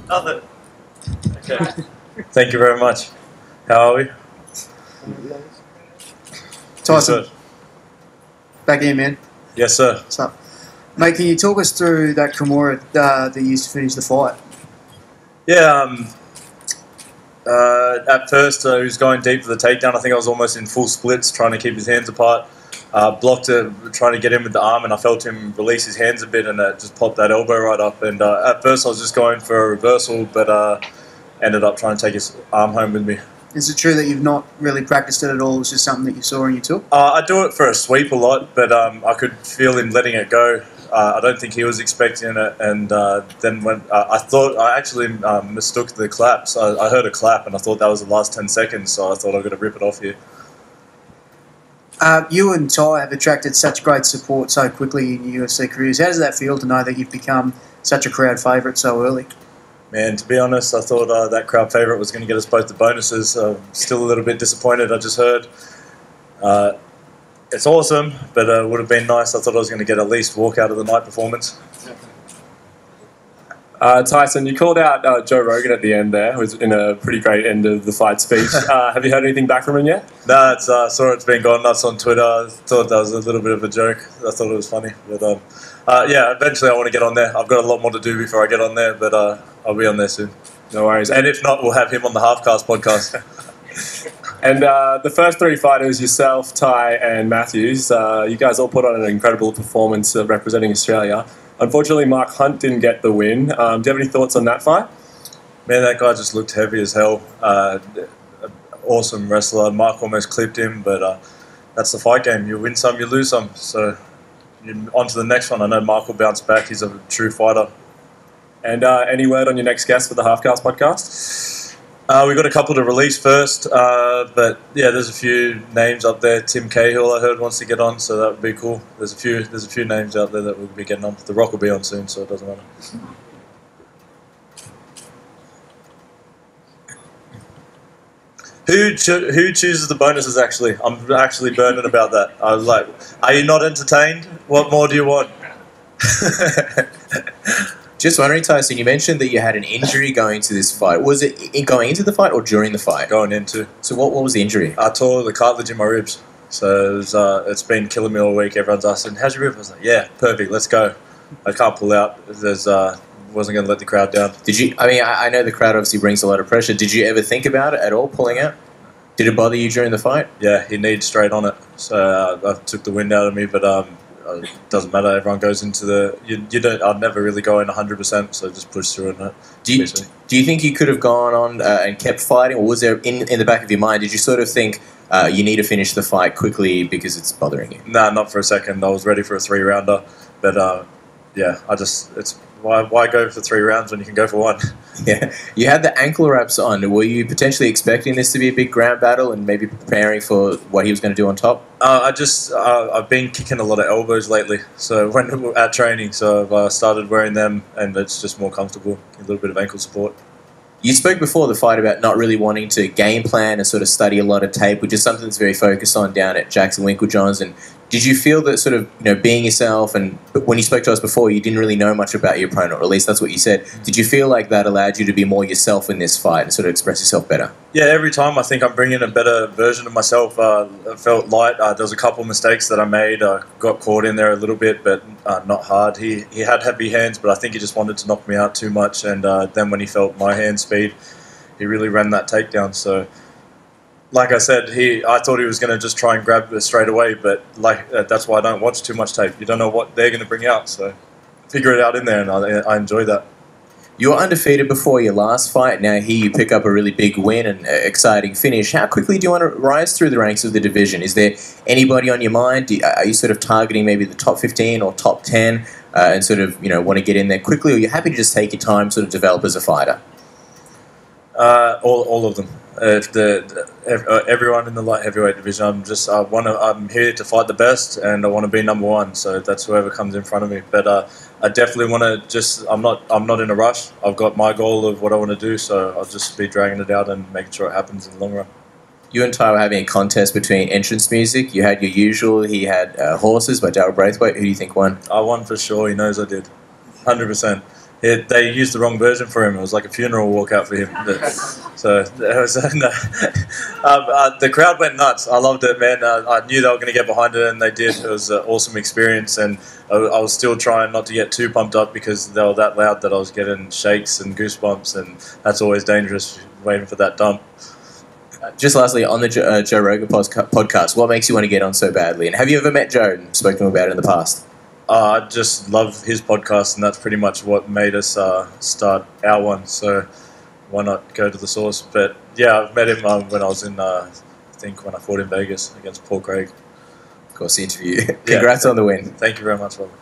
Nothing. Okay. Thank you very much. How are we? Tyson, Yes, back in, man. yes, sir. What's up? Mate, can you talk us through that Kimura that you used to finish the fight? Yeah, at first he was going deep for the takedown. I think I was almost in full splits trying to keep his hands apart. Blocked it, trying to get him with the arm, and I felt him release his hands a bit, and just popped that elbow right up. And at first I was just going for a reversal, but ended up trying to take his arm home with me. Is it true that you've not really practiced it at all? It's just something that you saw and you took? I do it for a sweep a lot, but I could feel him letting it go. I don't think he was expecting it, and then when I thought I actually mistook the claps. I heard a clap, and I thought that was the last 10 seconds, so I thought I was going to rip it off here. You and Ty have attracted such great support so quickly in your UFC careers. How does that feel to know that you've become such a crowd favourite so early? Man, to be honest, I thought that crowd favourite was going to get us both the bonuses. Still a little bit disappointed, I just heard. It's awesome, but it would have been nice. I thought I was going to get at least walk out of the night performance. Tyson, you called out Joe Rogan at the end there, who was in a pretty great end of the fight speech. Have you heard anything back from him yet? No, I saw it's been gone nuts on Twitter. I thought that was a little bit of a joke. I thought it was funny. But yeah, eventually I want to get on there. I've got a lot more to do before I get on there, but I'll be on there soon. No worries. And if not, we'll have him on the Halfcast podcast. And the first three fighters, yourself, Ty and Matthews, you guys all put on an incredible performance representing Australia. Unfortunately, Mark Hunt didn't get the win. Do you have any thoughts on that fight? Man, that guy just looked heavy as hell. Awesome wrestler. Mark almost clipped him, but that's the fight game. You win some, you lose some. So on to the next one. I know Mark will bounce back. He's a true fighter. And any word on your next guest for the Halfcast podcast? We got a couple to release first, but yeah, there's a few names up there. Tim Cahill, I heard, wants to get on, so that would be cool. There's a few names out there that we'll be getting on. The Rock will be on soon, so it doesn't matter. Who chooses the bonuses? Actually, I'm actually burning about that. I was like, are you not entertained? What more do you want? Just wondering, Tyson, you mentioned that you had an injury going into this fight. Was it going into the fight or during the fight? Going into. So what was the injury? I tore the cartilage in my ribs. So it's been killing me all week. Everyone's asking, how's your rib? I was like, yeah, perfect, let's go. I can't pull out. Wasn't going to let the crowd down. Did you? I mean, I know the crowd obviously brings a lot of pressure. Did you ever think about it at all, pulling out? Did it bother you during the fight? Yeah, he kneed straight on it. So I took the wind out of me, but it doesn't matter. Everyone goes into the. You don't. I'd never really go in 100%, so just push through it. Do you think you could have gone on and kept fighting, or was there in the back of your mind? Did you sort of think you need to finish the fight quickly because it's bothering you? Nah, not for a second. I was ready for a 3-rounder, but yeah, it's why go for 3 rounds when you can go for 1? Yeah, you had the ankle wraps on. Were you potentially expecting this to be a big ground battle and maybe preparing for what he was going to do on top? I've been kicking a lot of elbows lately, so when at training, so I've started wearing them, and it's just more comfortable. A little bit of ankle support. You spoke before the fight about not really wanting to game plan and sort of study a lot of tape, which is something that's very focused on down at Jackson Winklejohn's. And did you feel that sort of, being yourself, and when you spoke to us before, you didn't really know much about your opponent, or at least that's what you said. Did you feel like that allowed you to be more yourself in this fight and sort of express yourself better? Yeah, every time I think I'm bringing a better version of myself. I felt light. There was a couple of mistakes that I made. I got caught in there a little bit, but not hard. He had heavy hands, but I think he just wanted to knock me out too much. And then when he felt my hand speed, he really ran that takedown. So, like I said, I thought he was going to just try and grab it straight away, but that's why I don't watch too much tape. You don't know what they're going to bring out, so figure it out in there, and I enjoy that. You were undefeated before your last fight. Now here you pick up a really big win and exciting finish. How quickly do you want to rise through the ranks of the division? Is there anybody on your mind? Are you sort of targeting maybe the top 15 or top 10 and sort of want to get in there quickly, or are you happy to just take your time, sort of develop as a fighter? All of them. Everyone in the light heavyweight division. I'm here to fight the best, and I want to be number 1. So that's whoever comes in front of me. But I definitely want to I'm not in a rush. I've got my goal of what I want to do. So I'll just be dragging it out and making sure it happens in the long run. You and Ty were having a contest between entrance music. You had your usual. He had Horses by Daryl Braithwaite. Who do you think won? I won for sure. He knows I did. 100%. they used the wrong version for him. It was like a funeral walkout for him. So it was, the crowd went nuts. I loved it, man. I knew they were going to get behind it, and they did. It was an awesome experience, and I was still trying not to get too pumped up because they were that loud that I was getting shakes and goosebumps, and that's always dangerous, waiting for that dump. Just lastly, on the Joe Rogan podcast, what makes you want to get on so badly? And have you ever met Joe and spoken to him about it in the past? I just love his podcast, and that's pretty much what made us start our one. So why not go to the source? But yeah, I've met him when I was in, I think when I fought in Vegas against Paul Craig. Of course, the interview. Congrats on the win. Thank you very much, Robert.